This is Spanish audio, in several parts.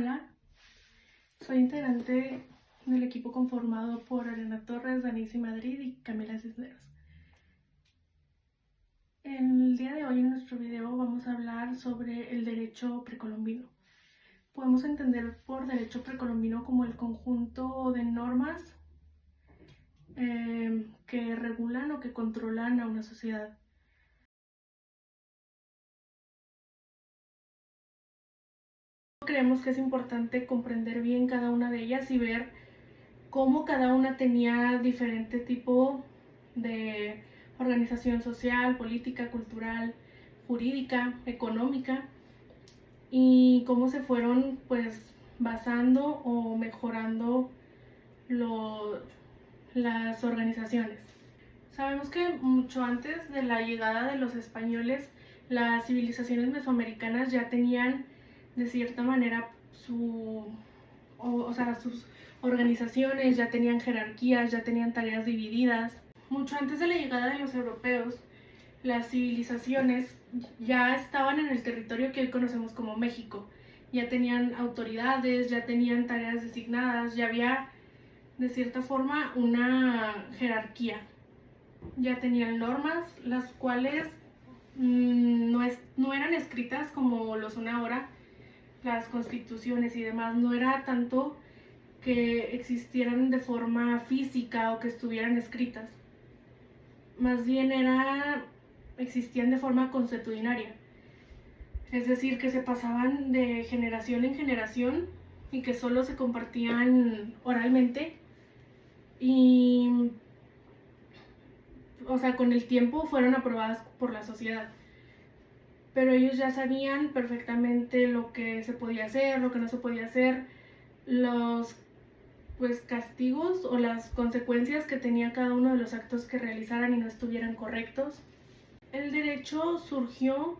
Hola, soy integrante del equipo conformado por Ariana Torres, Danisi Madrid y Camila Cisneros. El día de hoy en nuestro video vamos a hablar sobre el derecho precolombino. Podemos entender por derecho precolombino como el conjunto de normas que regulan o que controlan a una sociedad. Creemos que es importante comprender bien cada una de ellas y ver cómo cada una tenía diferente tipo de organización social, política, cultural, jurídica, económica, y cómo se fueron pues basando o mejorando las organizaciones. Sabemos que mucho antes de la llegada de los españoles, las civilizaciones mesoamericanas ya tenían de cierta manera sus organizaciones, ya tenían jerarquías, ya tenían tareas divididas. Mucho antes de la llegada de los europeos, las civilizaciones ya estaban en el territorio que hoy conocemos como México. Ya tenían autoridades, ya tenían tareas designadas, ya había de cierta forma una jerarquía. Ya tenían normas, las cuales no eran escritas como lo son ahora, las constituciones y demás. No era tanto que existieran de forma física o que estuvieran escritas. Más bien existían de forma consuetudinaria. Es decir, que se pasaban de generación en generación y que solo se compartían oralmente y, con el tiempo fueron aprobadas por la sociedad. Pero ellos ya sabían perfectamente lo que se podía hacer, lo que no se podía hacer, los castigos o las consecuencias que tenía cada uno de los actos que realizaran y no estuvieran correctos. El derecho surgió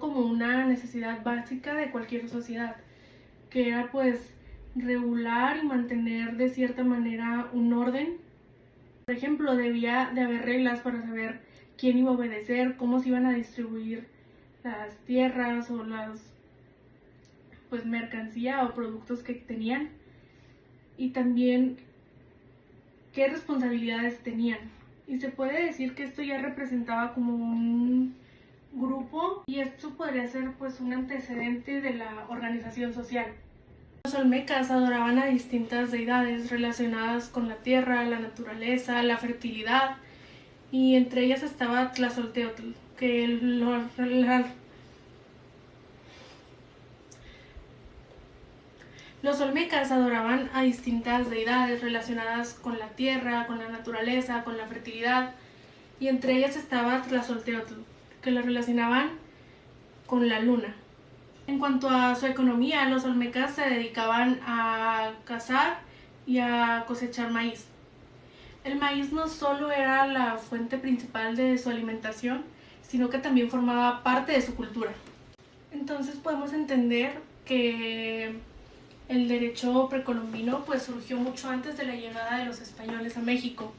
como una necesidad básica de cualquier sociedad, que era regular y mantener de cierta manera un orden. Por ejemplo, debía de haber reglas para saber quién iba a obedecer, cómo se iban a distribuir las tierras o las mercancía o productos que tenían, y también qué responsabilidades tenían. Y se puede decir que esto ya representaba como un grupo, y esto podría ser un antecedente de la organización social. Los olmecas adoraban a distintas deidades relacionadas con la tierra, la naturaleza, la fertilidad, y entre ellas estaba Tlazolteotl, que los olmecas adoraban a distintas deidades relacionadas con la tierra, con la naturaleza, con la fertilidad, y entre ellas estaba Tlazolteotl, que lo relacionaban con la luna. En cuanto a su economía, los olmecas se dedicaban a cazar y a cosechar maíz. El maíz no solo era la fuente principal de su alimentación, sino que también formaba parte de su cultura. Entonces podemos entender que el derecho precolombino surgió mucho antes de la llegada de los españoles a México,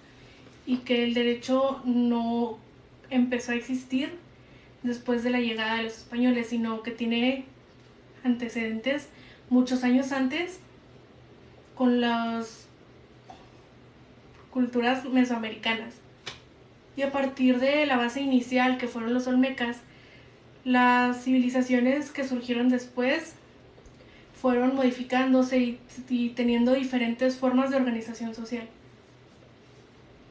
y que el derecho no empezó a existir después de la llegada de los españoles, sino que tiene antecedentes muchos años antes con las culturas mesoamericanas. Y a partir de la base inicial, que fueron los olmecas, las civilizaciones que surgieron después fueron modificándose y teniendo diferentes formas de organización social.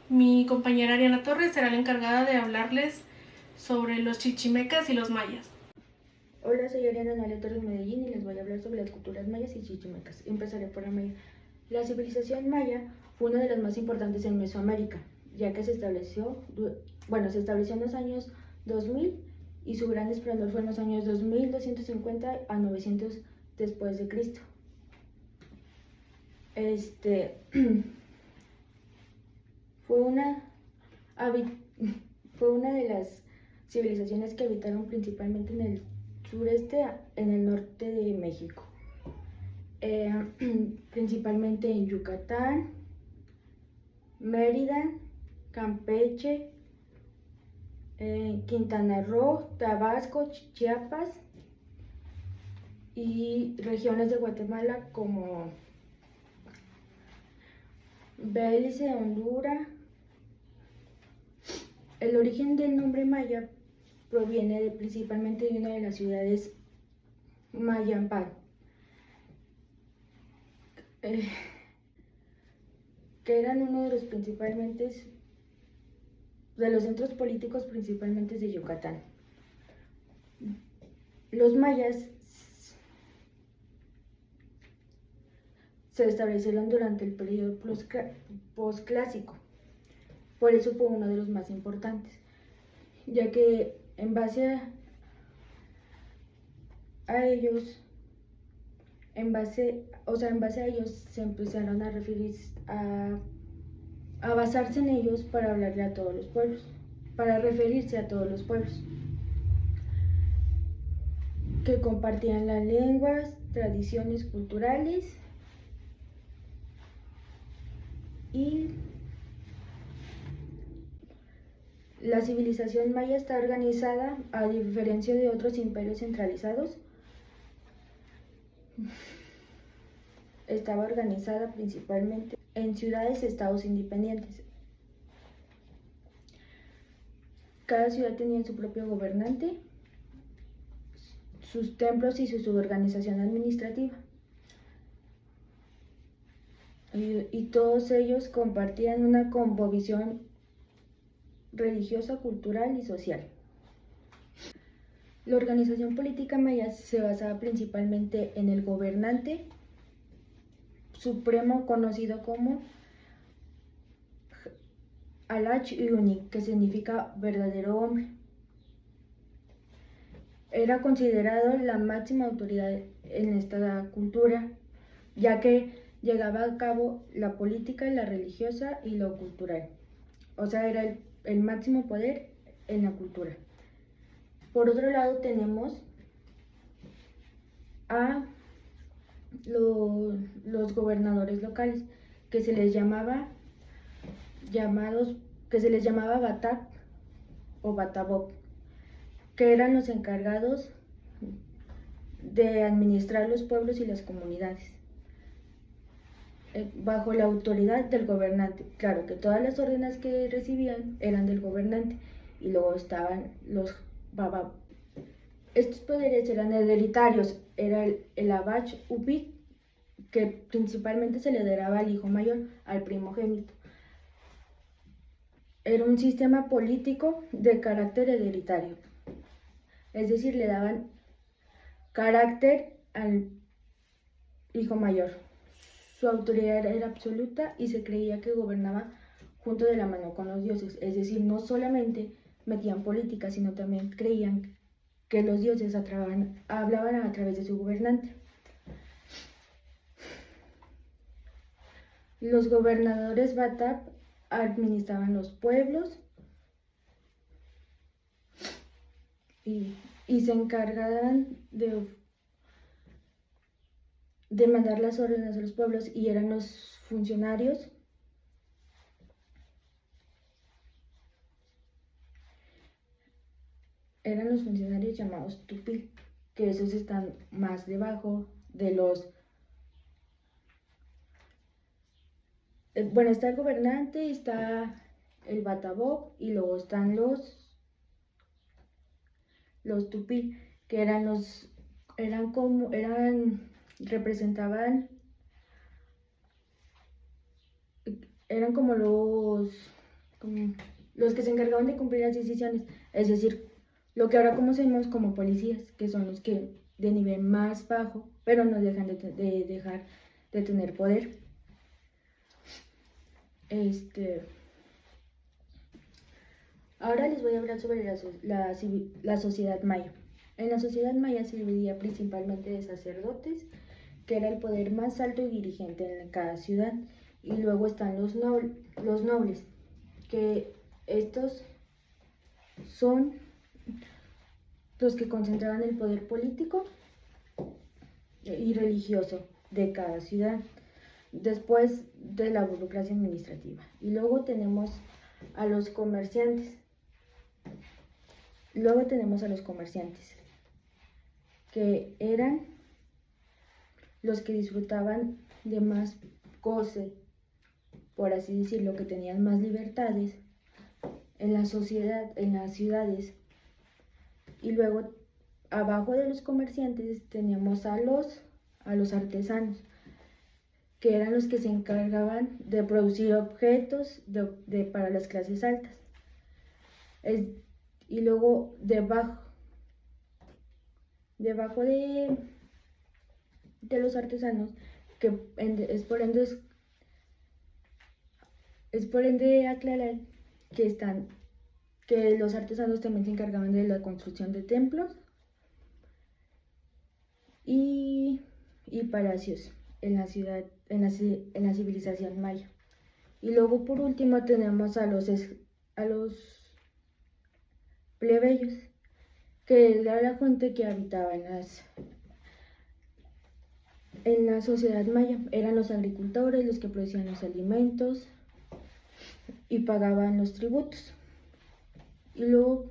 Mi compañera Ariana Torres será la encargada de hablarles sobre los chichimecas y los mayas. Hola, soy Ariana Nalia Torres Medellín y les voy a hablar sobre las culturas mayas y chichimecas. Empezaré por la maya. La civilización maya fue una de las más importantes en Mesoamérica, ya que se estableció en los años 2000, y su gran esplendor fue en los años 2250 a 900 después de Cristo. Fue una de las civilizaciones que habitaron principalmente en el sureste, en el norte de México, principalmente en Yucatán, Mérida, Campeche, Quintana Roo, Tabasco, Chiapas, y regiones de Guatemala como Belice, Honduras. El origen del nombre maya proviene principalmente de una de las ciudades Mayampan, que eran uno de los centros políticos principalmente de Yucatán. Los mayas se establecieron durante el periodo posclásico, por eso fue uno de los más importantes, ya que en base a ellos se empezaron a referir a basarse en ellos para hablarle a todos los pueblos, para referirse a todos los pueblos, que compartían las lenguas, tradiciones culturales y la civilización maya está organizada, a diferencia de otros imperios centralizados, estaba organizada principalmente en ciudades-estados independientes. Cada ciudad tenía su propio gobernante, sus templos y su organización administrativa. Y todos ellos compartían una cosmovisión religiosa, cultural y social. La organización política maya se basaba principalmente en el gobernante supremo conocido como Alach Yuni, que significa verdadero hombre. Era considerado la máxima autoridad en esta cultura, ya que llevaba a cabo la política, la religiosa y lo cultural. O sea, era el máximo poder en la cultura. Por otro lado tenemos a los gobernadores locales, que se les llamaba Batak o Bataboc, que eran los encargados de administrar los pueblos y las comunidades, bajo la autoridad del gobernante. Claro que todas las órdenes que recibían eran del gobernante, y luego estaban los Babab. Estos poderes eran hereditarios, era el Abach Upik, que principalmente se le daba al hijo mayor, al primogénito. Era un sistema político de carácter hereditario, es decir, le daban carácter al hijo mayor. Su autoridad era absoluta y se creía que gobernaba junto de la mano con los dioses, es decir, no solamente metían política, sino también creían que los dioses hablaban a través de su gobernante. Los gobernadores Batab administraban los pueblos y se encargaban de mandar las órdenes a los pueblos, y eran los funcionarios llamados tupil, que esos están más debajo de los... Bueno, está el gobernante, está el Bataboc, y luego están los tupil, que eran como los que se encargaban de cumplir las decisiones, es decir, lo que ahora conocemos como policías, que son los que de nivel más bajo, pero no dejan de dejar de tener poder. Ahora les voy a hablar sobre la sociedad maya. En la sociedad maya se dividía principalmente de sacerdotes, que era el poder más alto y dirigente en cada ciudad, y luego están los nobles, que estos son los que concentraban el poder político y religioso de cada ciudad, después de la burocracia administrativa. Y luego tenemos a los comerciantes. Que eran los que disfrutaban de más goce, por así decirlo, que tenían más libertades en la sociedad, en las ciudades. Y luego, abajo de los comerciantes, teníamos a los artesanos, que eran los que se encargaban de producir objetos para las clases altas. Y luego, debajo de los artesanos, que es por ende aclarar que los artesanos también se encargaban de la construcción de templos y palacios en la ciudad, en la civilización maya. Y luego por último tenemos a los plebeyos, que era la gente que habitaba en la sociedad maya. Eran los agricultores, los que producían los alimentos y pagaban los tributos. Y luego,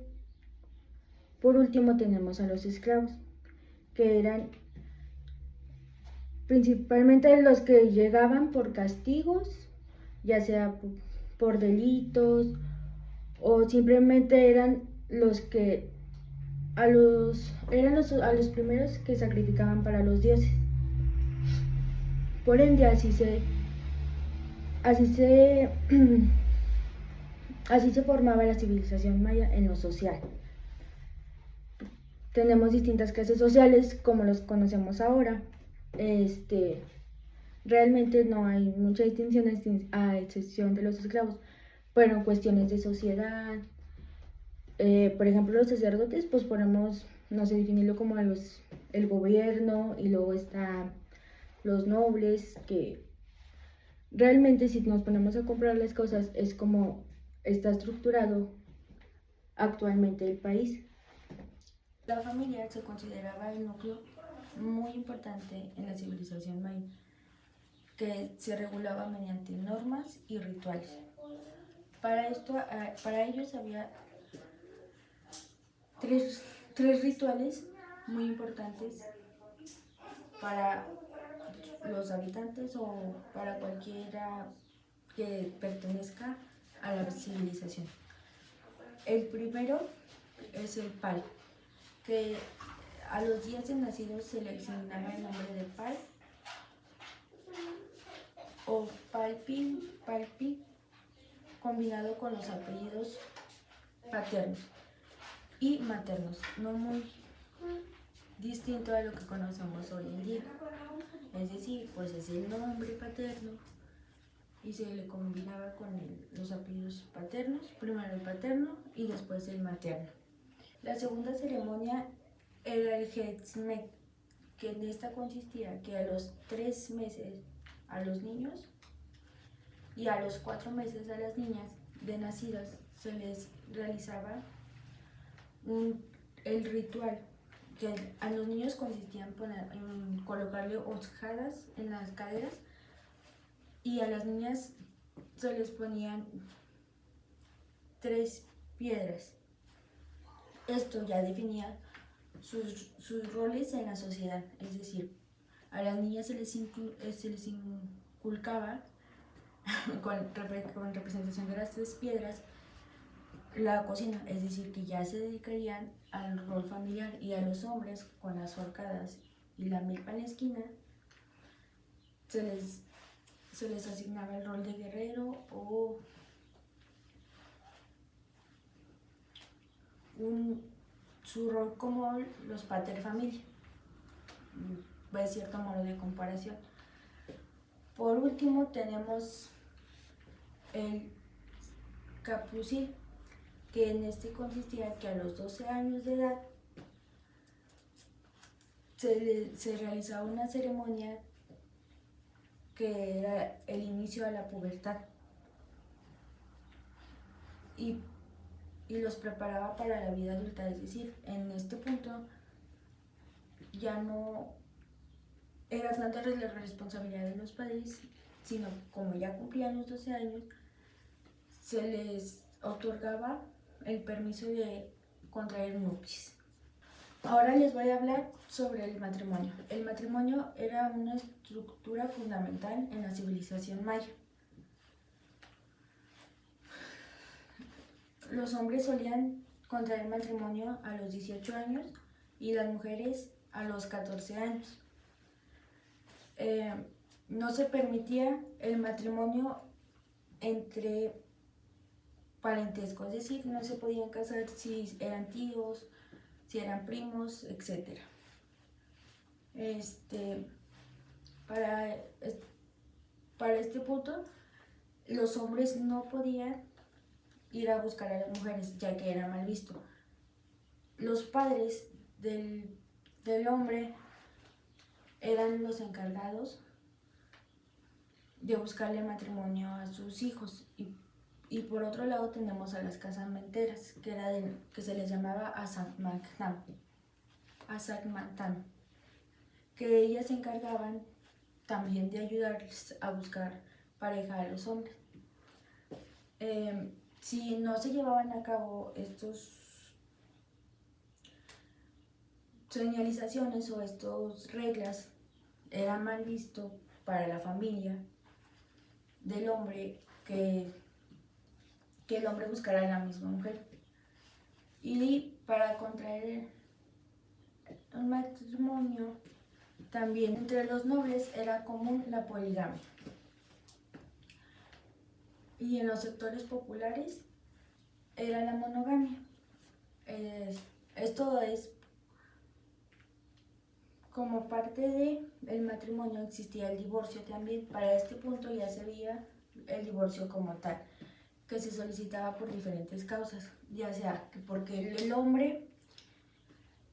por último, tenemos a los esclavos, que eran principalmente los que llegaban por castigos, ya sea por delitos, o simplemente eran los primeros que sacrificaban para los dioses. Por ende, así se formaba la civilización maya en lo social. Tenemos distintas clases sociales como los conocemos ahora. Realmente no hay mucha distinción a excepción de los esclavos, pero en cuestiones de sociedad, por ejemplo, los sacerdotes, pues podemos, no sé, definirlo como el gobierno, y luego está los nobles, que realmente si nos ponemos a comparar las cosas es como está estructurado actualmente el país. La familia se consideraba el núcleo muy importante en la civilización maya, que se regulaba mediante normas y rituales. Para ellos había tres rituales muy importantes para los habitantes o para cualquiera que pertenezca a la civilización. El primero es el pal, que a los días de nacidos se le asignaba el nombre de pal o palpi, combinado con los apellidos paternos y maternos, no muy distinto a lo que conocemos hoy en día. Es decir, pues es el nombre paterno y se le combinaba con los apellidos paternos, primero el paterno y después el materno. La segunda ceremonia era el Hetzmek, que en esta consistía que a los 3 meses a los niños y a los 4 meses a las niñas de nacidas se les realizaba el ritual, que a los niños consistía en colocarle hojadas en las caderas, y a las niñas se les ponían 3 piedras. Esto ya definía sus roles en la sociedad, es decir, a las niñas se les inculcaba con representación de las 3 piedras la cocina, es decir, que ya se dedicarían al rol familiar, y a los hombres con las horcadas y la milpa en la esquina se les asignaba el rol de guerrero o su rol como los pater familia, de cierto modo de comparación. Por último tenemos el capucil, que en este consistía que a los 12 años de edad se realizaba una ceremonia que era el inicio a la pubertad, y los preparaba para la vida adulta. Es decir, en este punto ya no era tanta la responsabilidad de los padres, sino como ya cumplían los 12 años, se les otorgaba el permiso de contraer nupcias. Ahora les voy a hablar sobre el matrimonio. El matrimonio era una estructura fundamental en la civilización maya. Los hombres solían contraer matrimonio a los 18 años y las mujeres a los 14 años. No se permitía el matrimonio entre parentesco, es decir, no se podían casar si eran tíos, si eran primos, etc. Para este punto, los hombres no podían ir a buscar a las mujeres, ya que era mal visto. Los padres del hombre eran los encargados de buscarle matrimonio a sus hijos. Y por otro lado tenemos a las casamenteras, que se les llamaba Asakmantam, que ellas se encargaban también de ayudarles a buscar pareja a los hombres. Si no se llevaban a cabo estos señalizaciones o estas reglas, era mal visto para la familia del hombre que el hombre buscara a la misma mujer. Y para contraer un matrimonio, también entre los nobles era común la poligamia. Y en los sectores populares era la monogamia. Esto es, como parte del matrimonio existía el divorcio también. Para este punto ya se veía el divorcio como tal, que se solicitaba por diferentes causas, ya sea porque el hombre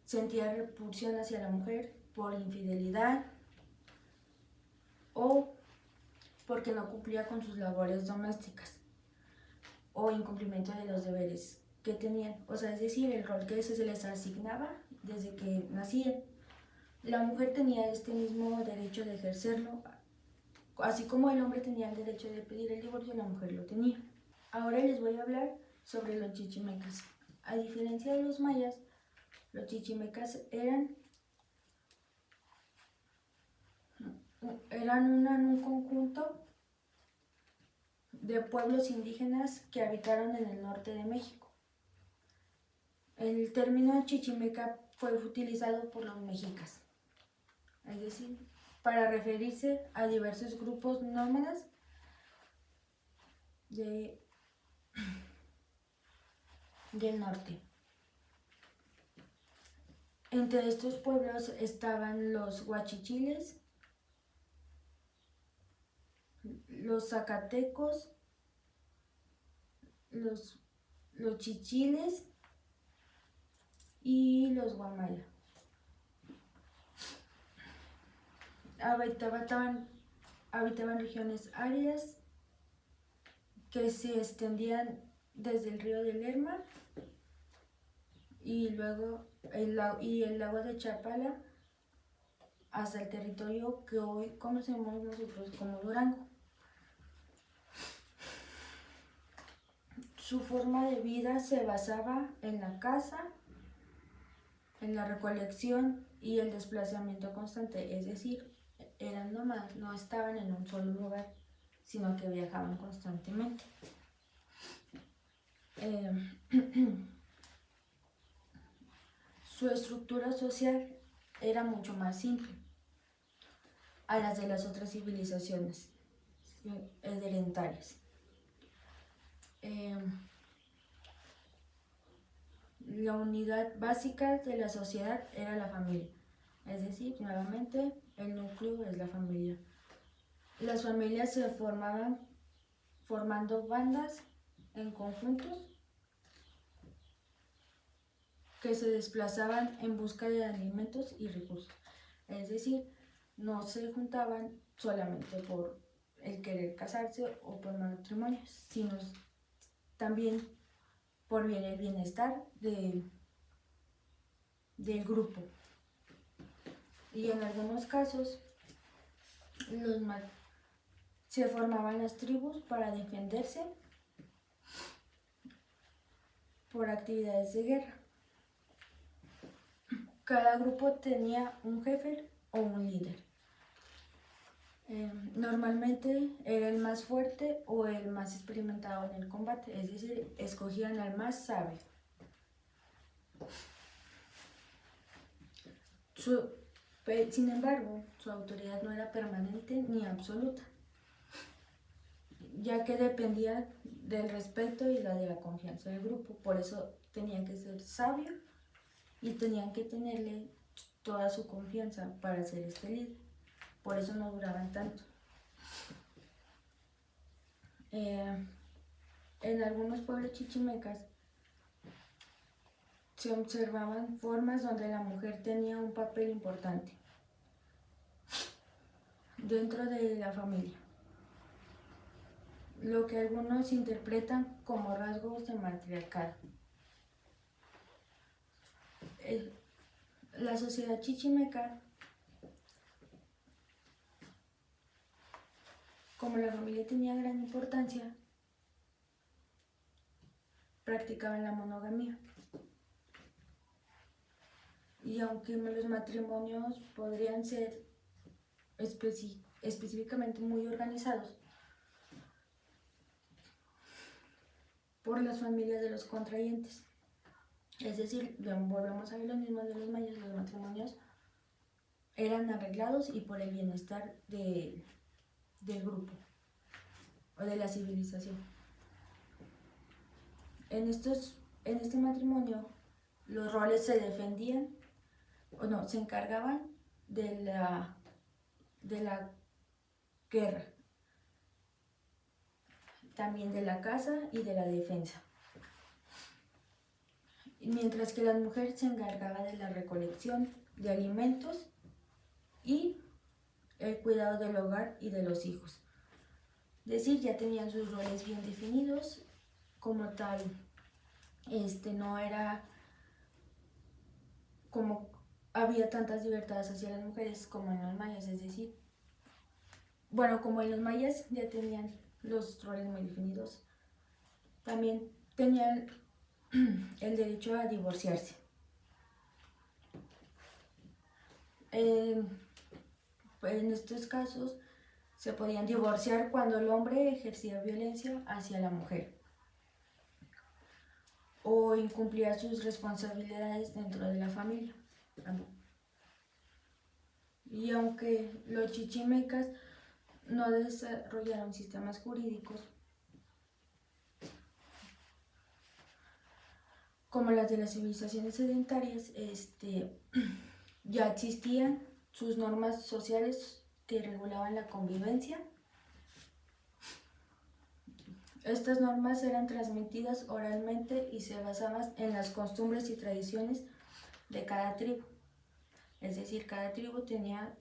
sentía repulsión hacia la mujer por infidelidad o porque no cumplía con sus labores domésticas o incumplimiento de los deberes que tenían, o sea, es decir, el rol que se les asignaba desde que nacían. La mujer tenía este mismo derecho de ejercerlo, así como el hombre tenía el derecho de pedir el divorcio, la mujer lo tenía. Ahora les voy a hablar sobre los chichimecas. A diferencia de los mayas, los chichimecas eran un conjunto de pueblos indígenas que habitaron en el norte de México. El término chichimeca fue utilizado por los mexicas, es decir, para referirse a diversos grupos nómadas del norte. Entre estos pueblos estaban los huachichiles, los zacatecos, los chichiles y los guamaya. Habitaban regiones áridas que se extendían desde el río de Lerma y luego el lago de Chapala hasta el territorio que hoy conocemos nosotros como Durango. Su forma de vida se basaba en la caza, en la recolección y el desplazamiento constante, es decir, eran nómadas, no estaban en un solo lugar, sino que viajaban constantemente. Su estructura social era mucho más simple a las de las otras civilizaciones hereditarias. La unidad básica de la sociedad era la familia, es decir, nuevamente el núcleo es la familia. Las familias se formaban formando bandas en conjuntos que se desplazaban en busca de alimentos y recursos, es decir, no se juntaban solamente por el querer casarse o por matrimonio, sino también por el bienestar del grupo. Y en algunos casos se formaban las tribus para defenderse por actividades de guerra. Cada grupo tenía un jefe o un líder. Normalmente era el más fuerte o el más experimentado en el combate, es decir, escogían al más sabio. Sin embargo, su autoridad no era permanente ni absoluta, ya que dependía del respeto y de la confianza del grupo. Por eso tenían que ser sabios y tenían que tenerle toda su confianza para ser este líder. Por eso no duraban tanto. En algunos pueblos chichimecas se observaban formas donde la mujer tenía un papel importante dentro de la familia, lo que algunos interpretan como rasgos de matriarcado. La sociedad chichimeca, como la familia tenía gran importancia, practicaban la monogamía. Y aunque los matrimonios podrían ser específicamente muy organizados por las familias de los contrayentes, es decir, volvemos a ver lo mismo de los mayas, los matrimonios eran arreglados y por el bienestar del grupo o de la civilización. En este matrimonio los roles se defendían, o no, se encargaban de la guerra, también de la caza y de la defensa, mientras que la mujer se encargaba de la recolección de alimentos y el cuidado del hogar y de los hijos. Es decir, ya tenían sus roles bien definidos, como tal, no era como había tantas libertades hacia las mujeres como en los mayas, es decir, bueno, como en los mayas ya tenían los roles muy definidos, también tenían el derecho a divorciarse. En estos casos se podían divorciar cuando el hombre ejercía violencia hacia la mujer o incumplía sus responsabilidades dentro de la familia. Y aunque los chichimecas no desarrollaron sistemas jurídicos como las de las civilizaciones sedentarias, ya existían sus normas sociales que regulaban la convivencia. Estas normas eran transmitidas oralmente y se basaban en las costumbres y tradiciones de cada tribu. Es decir, cada tribu tenía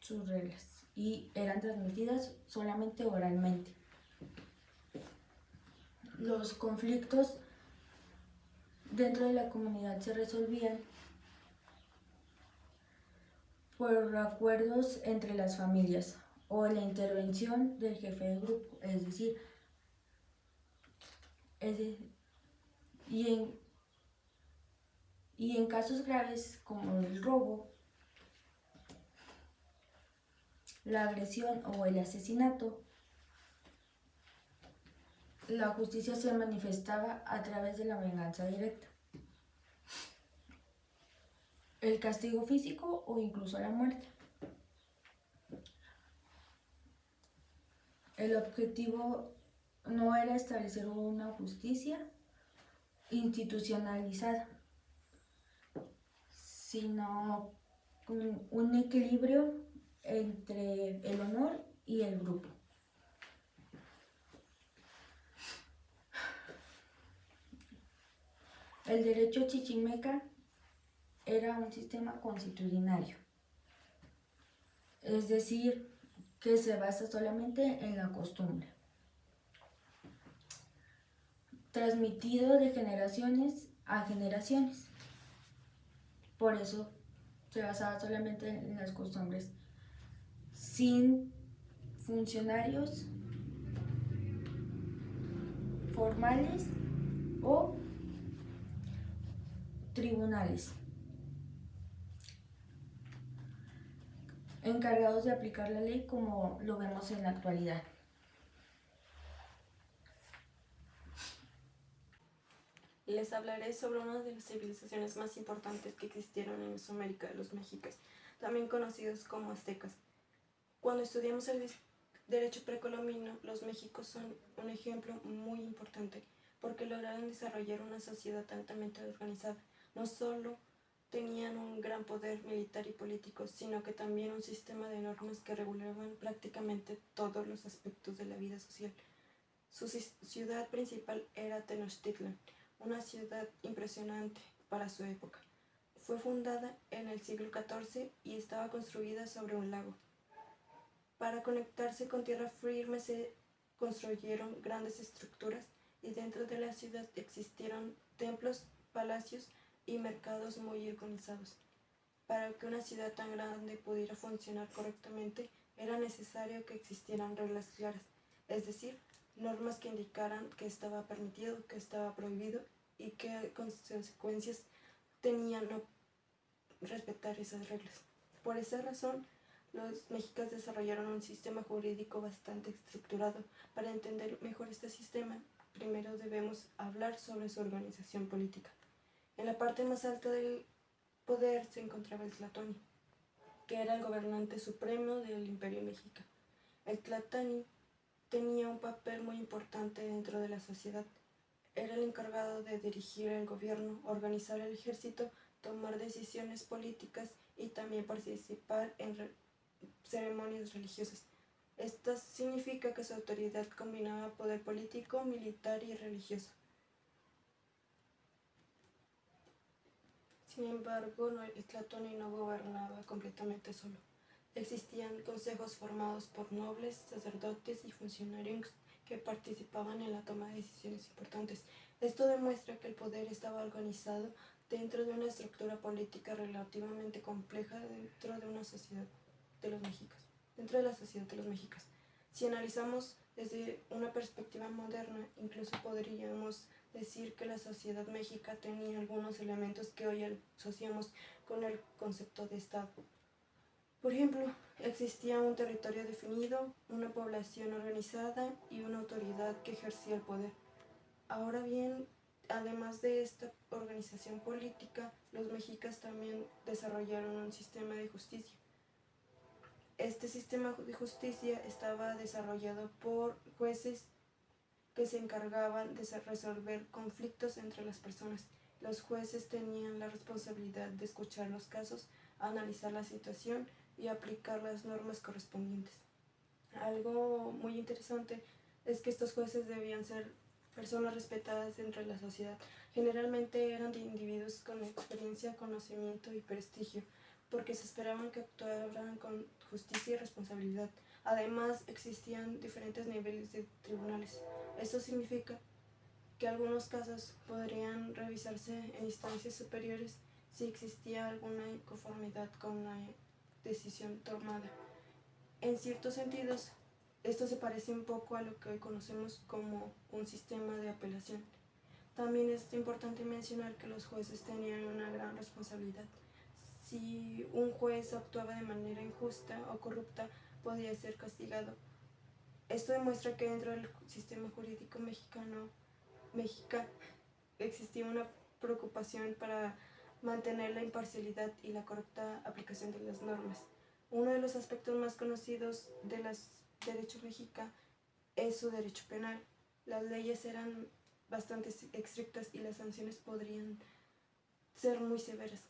sus reglas y eran transmitidas solamente oralmente. Los conflictos dentro de la comunidad se resolvían por acuerdos entre las familias o la intervención del jefe del grupo, y en casos graves como el robo, la agresión o el asesinato, la justicia se manifestaba a través de la venganza directa, el castigo físico o incluso la muerte. El objetivo no era establecer una justicia institucionalizada, sino un equilibrio entre el honor y el grupo. El derecho chichimeca era un sistema consuetudinario, es decir, que se basa solamente en la costumbre, transmitido de generaciones a generaciones. Por eso se basaba solamente en las costumbres, sin funcionarios formales o tribunales. encargados de aplicar la ley como lo vemos en la actualidad. Les hablaré sobre una de las civilizaciones más importantes que existieron en Mesoamérica, los mexicas, también conocidos como aztecas. Cuando estudiamos el derecho precolombino, los mexicos son un ejemplo muy importante porque lograron desarrollar una sociedad altamente organizada. No solo tenían un gran poder militar y político, sino que también un sistema de normas que regulaban prácticamente todos los aspectos de la vida social. Su ciudad principal era Tenochtitlan, una ciudad impresionante para su época. Fue fundada en el siglo XIV y estaba construida sobre un lago. Para conectarse con tierra firme se construyeron grandes estructuras y dentro de la ciudad existieron templos, palacios y mercados muy organizados. Para que una ciudad tan grande pudiera funcionar correctamente, era necesario que existieran reglas claras, es decir, normas que indicaran qué estaba permitido, qué estaba prohibido y qué consecuencias tenía no respetar esas reglas. Por esa razón, los mexicas desarrollaron un sistema jurídico bastante estructurado. Para entender mejor este sistema, primero debemos hablar sobre su organización política. En la parte más alta del poder se encontraba el Tlatoani, que era el gobernante supremo del Imperio Mexica. El Tlatoani tenía un papel muy importante dentro de la sociedad. Era el encargado de dirigir el gobierno, organizar el ejército, tomar decisiones políticas y también participar en ceremonias religiosas. Esto significa que su autoridad combinaba poder político, militar y religioso. Sin embargo, el Tlatoani no gobernaba completamente solo. Existían consejos formados por nobles, sacerdotes y funcionarios que participaban en la toma de decisiones importantes. Esto demuestra que el poder estaba organizado dentro de una estructura política relativamente compleja dentro de la sociedad de los mexicas. Si analizamos desde una perspectiva moderna, incluso podríamos decir que la sociedad mexica tenía algunos elementos que hoy asociamos con el concepto de Estado. Por ejemplo, existía un territorio definido, una población organizada y una autoridad que ejercía el poder. Ahora bien, además de esta organización política, los mexicas también desarrollaron un sistema de justicia. Este sistema de justicia estaba desarrollado por jueces que se encargaban de resolver conflictos entre las personas. Los jueces tenían la responsabilidad de escuchar los casos, analizar la situación y aplicar las normas correspondientes. Algo muy interesante es que estos jueces debían ser personas respetadas dentro de la sociedad. Generalmente eran individuos con experiencia, conocimiento y prestigio, porque se esperaban que actuaran con justicia y responsabilidad. Además, existían diferentes niveles de tribunales. Esto significa que algunos casos podrían revisarse en instancias superiores si existía alguna inconformidad con la decisión tomada. En ciertos sentidos, esto se parece un poco a lo que hoy conocemos como un sistema de apelación. También es importante mencionar que los jueces tenían una gran responsabilidad. Si un juez actuaba de manera injusta o corrupta, podía ser castigado. Esto demuestra que dentro del sistema jurídico mexicano existía una preocupación para mantener la imparcialidad y la correcta aplicación de las normas. Uno de los aspectos más conocidos del derecho mexica es su derecho penal. Las leyes eran bastante estrictas y las sanciones podrían ser muy severas.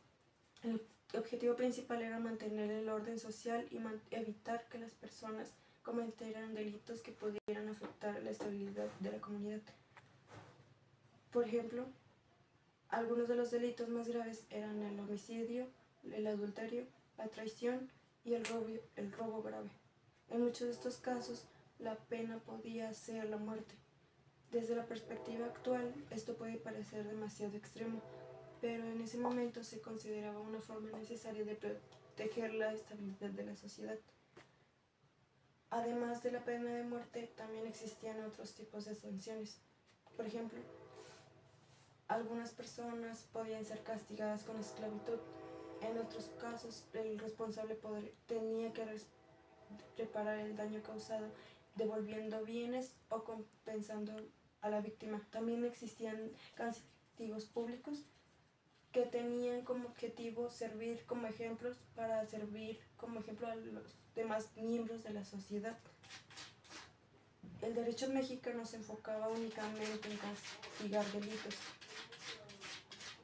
El objetivo principal era mantener el orden social y evitar que las personas cometieran delitos que pudieran afectar la estabilidad de la comunidad. Por ejemplo, algunos de los delitos más graves eran el homicidio, el adulterio, la traición y el robo grave. En muchos de estos casos, la pena podía ser la muerte. Desde la perspectiva actual, esto puede parecer demasiado extremo, pero en ese momento se consideraba una forma necesaria de proteger la estabilidad de la sociedad. Además de la pena de muerte, también existían otros tipos de sanciones. Por ejemplo, algunas personas podían ser castigadas con esclavitud. En otros casos, el responsable tenía que reparar el daño causado, devolviendo bienes o compensando a la víctima. También existían castigos públicos que tenían como objetivo servir como ejemplos para servir como ejemplo a los demás miembros de la sociedad. El derecho mexicano se enfocaba únicamente en castigar delitos.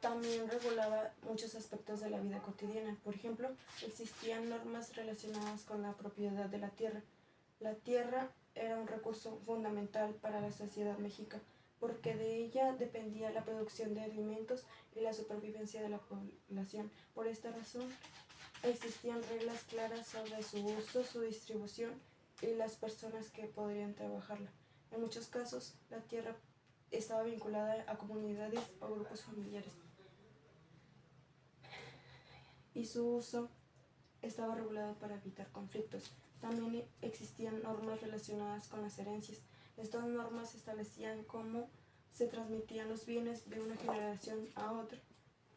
También regulaba muchos aspectos de la vida cotidiana. Por ejemplo, existían normas relacionadas con la propiedad de la tierra. La tierra era un recurso fundamental para la sociedad mexica, porque de ella dependía la producción de alimentos y la supervivencia de la población. Por esta razón, existían reglas claras sobre su uso, su distribución y las personas que podrían trabajarla. En muchos casos, la tierra estaba vinculada a comunidades o grupos familiares, y su uso estaba regulado para evitar conflictos. También existían normas relacionadas con las herencias. Estas normas establecían cómo se transmitían los bienes de una generación a otra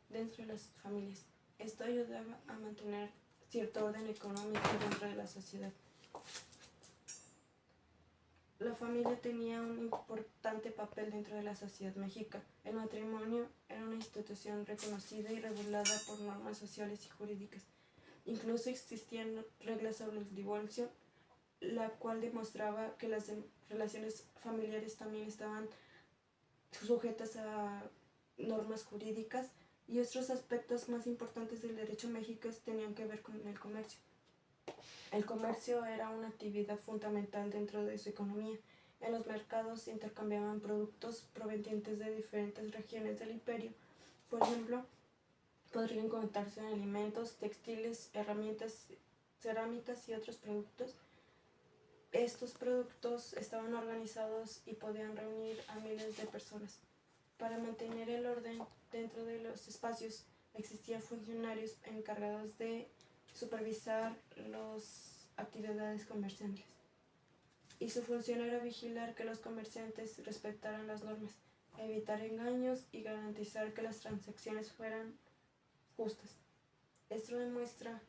dentro de las familias. Esto ayudaba a mantener cierto orden económico dentro de la sociedad. La familia tenía un importante papel dentro de la sociedad mexica. El matrimonio era una institución reconocida y regulada por normas sociales y jurídicas. Incluso existían reglas sobre el divorcio, la cual demostraba que las relaciones familiares también estaban sujetas a normas jurídicas, y otros aspectos más importantes del derecho mexicano tenían que ver con el comercio. El comercio era una actividad fundamental dentro de su economía. En los mercados se intercambiaban productos provenientes de diferentes regiones del imperio. Por ejemplo, podrían encontrarse alimentos, textiles, herramientas, cerámicas y otros productos. Estos productos estaban organizados y podían reunir a miles de personas. Para mantener el orden dentro de los espacios, existían funcionarios encargados de supervisar las actividades comerciales, y su función era vigilar que los comerciantes respetaran las normas, evitar engaños y garantizar que las transacciones fueran justas. Esto demuestra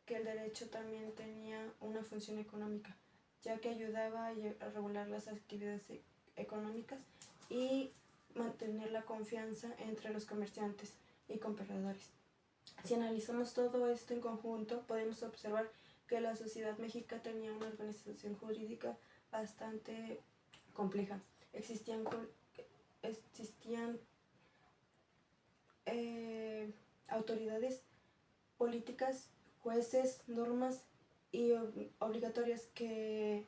que el derecho también tenía una función económica, ya que ayudaba a regular las actividades económicas y mantener la confianza entre los comerciantes y compradores. Si analizamos todo esto en conjunto, podemos observar que la sociedad mexicana tenía una organización jurídica bastante compleja. Existían autoridades políticas, jueces, normas y obligatorias que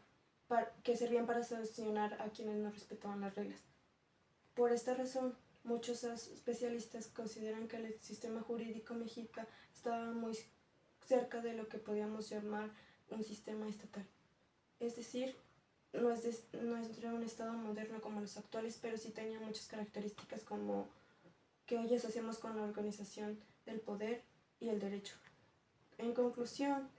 servían para sancionar a quienes no respetaban las reglas. Por esta razón, muchos especialistas consideran que el sistema jurídico mexicano estaba muy cerca de lo que podríamos llamar un sistema estatal. Es decir, no era un estado moderno como los actuales, pero sí tenía muchas características como que hoy asociamos con la organización del poder y el derecho. En conclusión,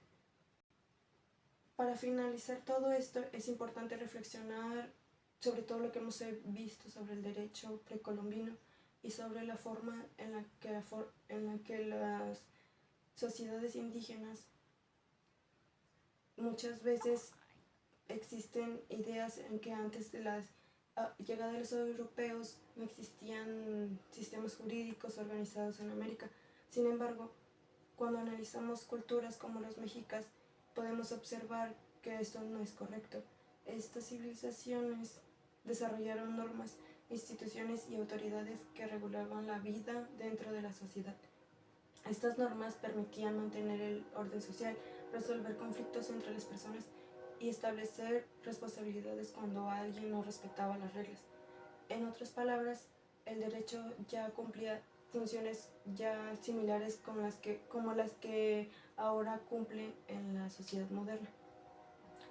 para finalizar todo esto, es importante reflexionar sobre todo lo que hemos visto sobre el derecho precolombino y sobre la forma en la que las sociedades indígenas muchas veces existen ideas en que antes de la llegada de los europeos no existían sistemas jurídicos organizados en América. Sin embargo, cuando analizamos culturas como los mexicas, podemos observar que esto no es correcto. Estas civilizaciones desarrollaron normas, instituciones y autoridades que regulaban la vida dentro de la sociedad. Estas normas permitían mantener el orden social, resolver conflictos entre las personas y establecer responsabilidades cuando alguien no respetaba las reglas. En otras palabras, el derecho ya cumplía funciones ya similares como las que ahora cumple en la sociedad moderna.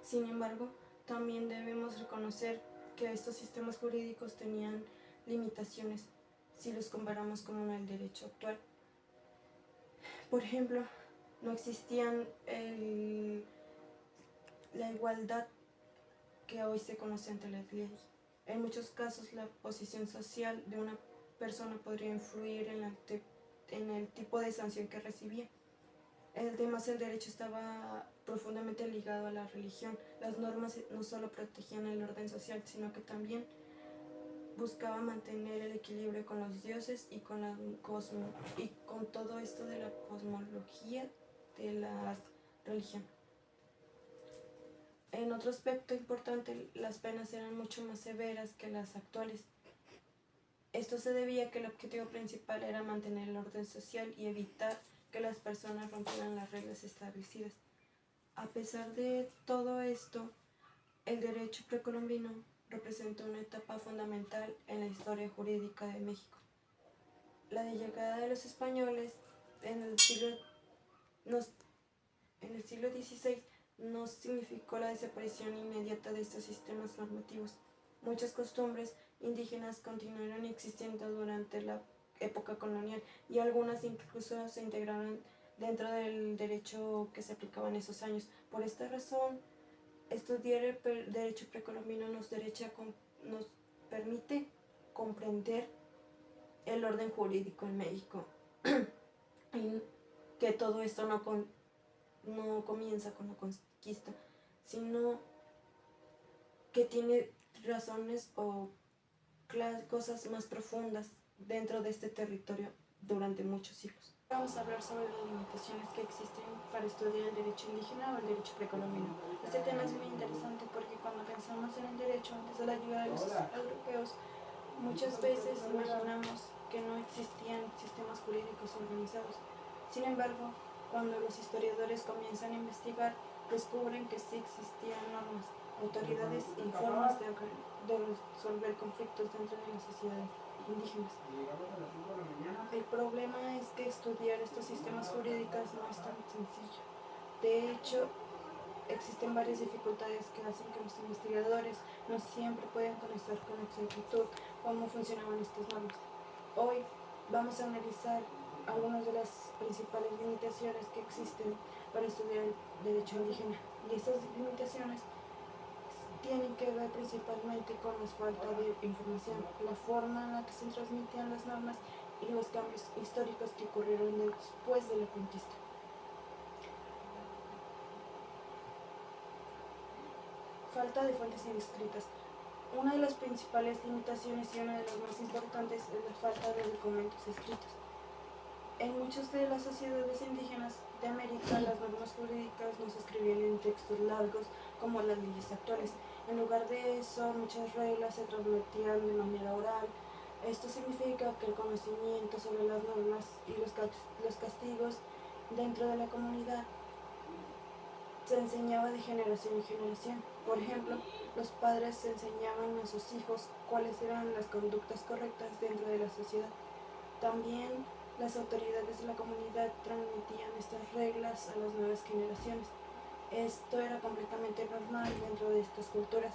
Sin embargo, también debemos reconocer que estos sistemas jurídicos tenían limitaciones si los comparamos con el derecho actual. Por ejemplo, no existían la igualdad que hoy se conoce ante la ley. En muchos casos, la posición social de una persona podría influir en el tipo de sanción que recibía. Además, el derecho estaba profundamente ligado a la religión. Las normas no solo protegían el orden social, sino que también buscaba mantener el equilibrio con los dioses y con todo esto de la cosmología de la religión. En otro aspecto importante, las penas eran mucho más severas que las actuales. Esto se debía a que el objetivo principal era mantener el orden social y evitar que las personas rompieran las reglas establecidas. A pesar de todo esto, el derecho precolombino representó una etapa fundamental en la historia jurídica de México. La llegada de los españoles en el siglo XVI no significó la desaparición inmediata de estos sistemas normativos. Muchas costumbres indígenas continuaron existiendo durante la época colonial y algunas incluso se integraron dentro del derecho que se aplicaba en esos años. Por esta razón, estudiar el derecho precolombino nos permite comprender el orden jurídico en México y que todo esto no comienza con la conquista, sino que tiene razones o cosas más profundas dentro de este territorio durante muchos siglos. Vamos a hablar sobre las limitaciones que existen para estudiar el derecho indígena o el derecho precolombino. Este tema es muy interesante porque cuando pensamos en el derecho antes de la llegada de los europeos, muchas veces imaginamos que no existían sistemas jurídicos organizados. Sin embargo, cuando los historiadores comienzan a investigar, descubren que sí existían normas, autoridades y formas de resolver conflictos dentro de las sociedades indígenas. El problema es que estudiar estos sistemas jurídicos no es tan sencillo. De hecho, existen varias dificultades que hacen que los investigadores no siempre puedan conocer con exactitud cómo funcionaban estas normas. Hoy vamos a analizar algunas de las principales limitaciones que existen para estudiar el derecho indígena. Y estas limitaciones tienen que ver principalmente con la falta de información, la forma en la que se transmitían las normas y los cambios históricos que ocurrieron después de la conquista. Falta de fuentes inscritas. Una de las principales limitaciones y una de las más importantes es la falta de documentos escritos. En muchas de las sociedades indígenas de América, las normas jurídicas no se escribían en textos largos como las leyes actuales. En lugar de eso, muchas reglas se transmitían de manera oral. Esto significa que el conocimiento sobre las normas y los castigos dentro de la comunidad se enseñaba de generación en generación. Por ejemplo, los padres enseñaban a sus hijos cuáles eran las conductas correctas dentro de la sociedad. También las autoridades de la comunidad transmitían estas reglas a las nuevas generaciones. Esto era completamente normal dentro de estas culturas.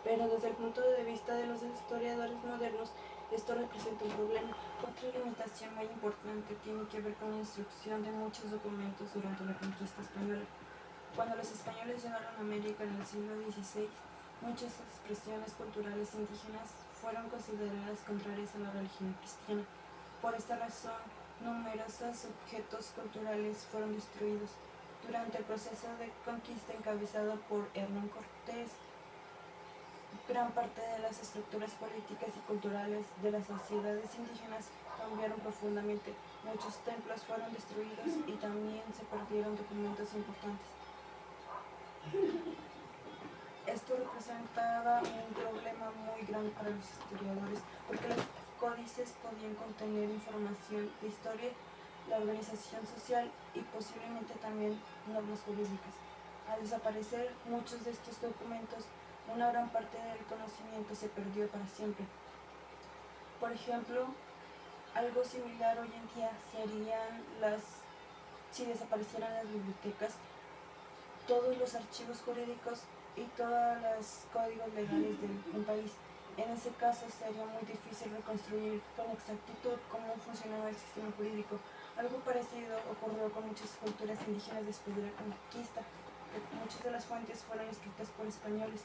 Pero desde el punto de vista de los historiadores modernos, esto representa un problema. Otra limitación muy importante tiene que ver con la instrucción de muchos documentos durante la conquista española. Cuando los españoles llegaron a América en el siglo XVI, muchas expresiones culturales indígenas fueron consideradas contrarias a la religión cristiana. Por esta razón, numerosos objetos culturales fueron destruidos. Durante el proceso de conquista encabezado por Hernán Cortés, gran parte de las estructuras políticas y culturales de las sociedades indígenas cambiaron profundamente. Muchos templos fueron destruidos y también se perdieron documentos importantes. Esto representaba un problema muy grande para los historiadores, porque los códices podían contener información de historia, la organización social y posiblemente también normas jurídicas. Al desaparecer muchos de estos documentos, una gran parte del conocimiento se perdió para siempre. Por ejemplo, algo similar hoy en día serían si desaparecieran las bibliotecas, todos los archivos jurídicos y todos los códigos legales de un país. En ese caso sería muy difícil reconstruir con exactitud cómo funcionaba el sistema jurídico. Algo parecido ocurrió con muchas culturas indígenas después de la conquista. Muchas de las fuentes fueron escritas por españoles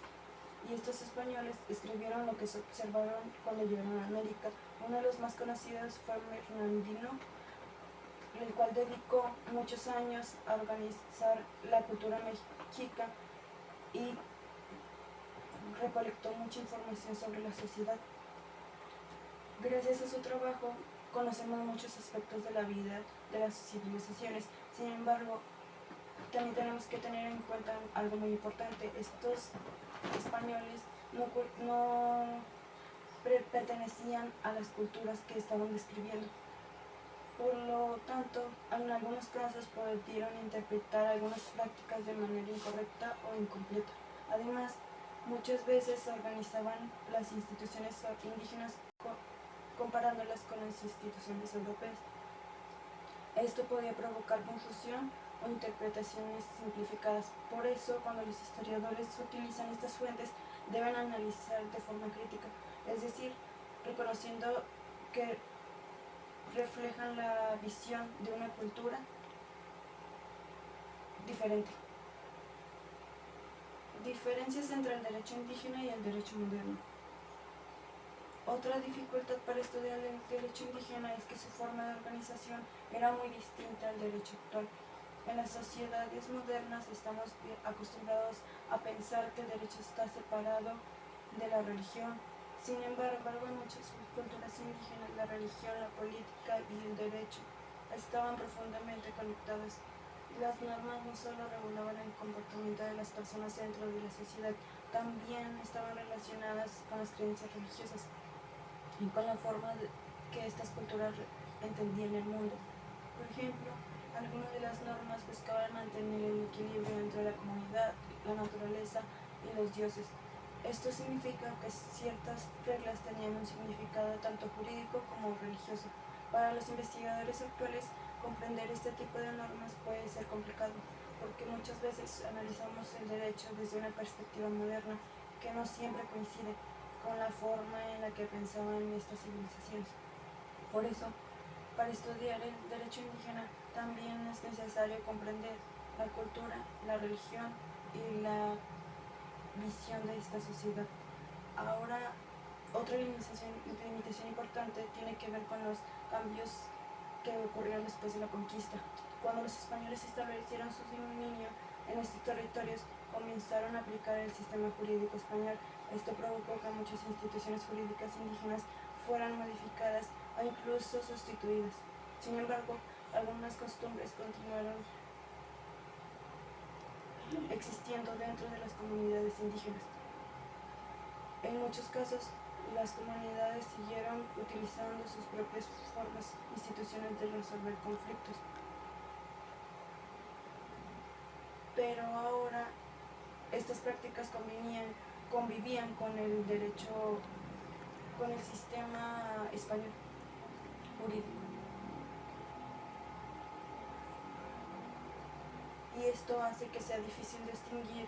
y estos españoles escribieron lo que se observaron cuando llegaron a América. Uno de los más conocidos fue Fernandino el cual dedicó muchos años a organizar la cultura mexica y recolectó mucha información sobre la sociedad. Gracias a su trabajo conocemos muchos aspectos de la vida de las civilizaciones. Sin embargo, también tenemos que tener en cuenta algo muy importante. Estos españoles no pertenecían a las culturas que estaban describiendo. Por lo tanto, en algunos casos pudieron interpretar algunas prácticas de manera incorrecta o incompleta. Además, muchas veces se organizaban las instituciones indígenas comparándolas con las instituciones europeas. Esto podía provocar confusión o interpretaciones simplificadas. Por eso, cuando los historiadores utilizan estas fuentes, deben analizar de forma crítica, es decir, reconociendo que reflejan la visión de una cultura diferente. Diferencias entre el derecho indígena y el derecho moderno. Otra dificultad para estudiar el derecho indígena es que su forma de organización era muy distinta al derecho actual. En las sociedades modernas estamos acostumbrados a pensar que el derecho está separado de la religión. Sin embargo, en muchas culturas indígenas la religión, la política y el derecho estaban profundamente conectados. Las normas no solo regulaban el comportamiento de las personas dentro de la sociedad, también estaban relacionadas con las creencias religiosas y con la forma que estas culturas entendían el mundo. Por ejemplo, algunas de las normas buscaban mantener el equilibrio entre la comunidad, la naturaleza y los dioses. Esto significa que ciertas reglas tenían un significado tanto jurídico como religioso. Para los investigadores actuales, comprender este tipo de normas puede ser complicado, porque muchas veces analizamos el derecho desde una perspectiva moderna que no siempre coincide con la forma en la que pensaban estas civilizaciones. Por eso, para estudiar el derecho indígena también es necesario comprender la cultura, la religión y la visión de esta sociedad. Ahora, otra limitación importante tiene que ver con los cambios que ocurrieron después de la conquista. Cuando los españoles establecieron su dominio en estos territorios, comenzaron a aplicar el sistema jurídico español. Esto provocó que muchas instituciones jurídicas indígenas fueran modificadas o incluso sustituidas. Sin embargo, algunas costumbres continuaron existiendo dentro de las comunidades indígenas. En muchos casos, las comunidades siguieron utilizando sus propias formas institucionales de resolver conflictos. Pero ahora estas prácticas convivían con el derecho, con el sistema español jurídico. Y esto hace que sea difícil distinguir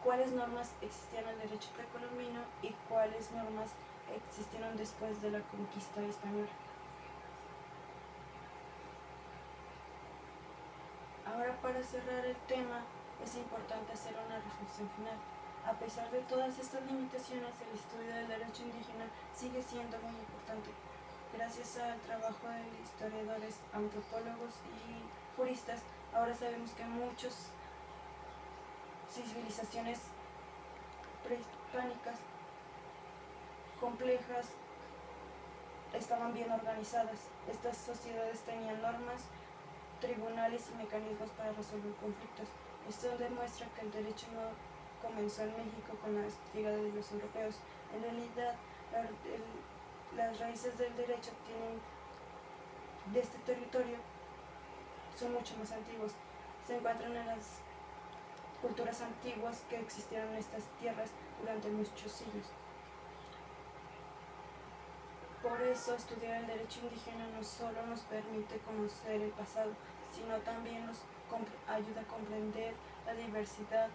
cuáles normas existían en el derecho precolombino y cuáles normas existieron después de la conquista española. Ahora, para cerrar el tema, es importante hacer una reflexión final. A pesar de todas estas limitaciones, el estudio del derecho indígena sigue siendo muy importante. Gracias al trabajo de historiadores, antropólogos y juristas, ahora sabemos que muchas civilizaciones prehispánicas complejas estaban bien organizadas. Estas sociedades tenían normas, tribunales y mecanismos para resolver conflictos. Esto demuestra que el derecho no comenzó en México con la llegada de los europeos. En realidad, las raíces del derecho de este territorio son mucho más antiguos. Se encuentran en las culturas antiguas que existieron en estas tierras durante muchos siglos. Por eso, estudiar el derecho indígena no solo nos permite conocer el pasado, sino también nos ayuda a comprender la diversidad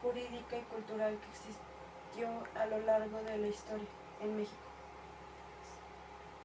jurídica y cultural que existió a lo largo de la historia en México.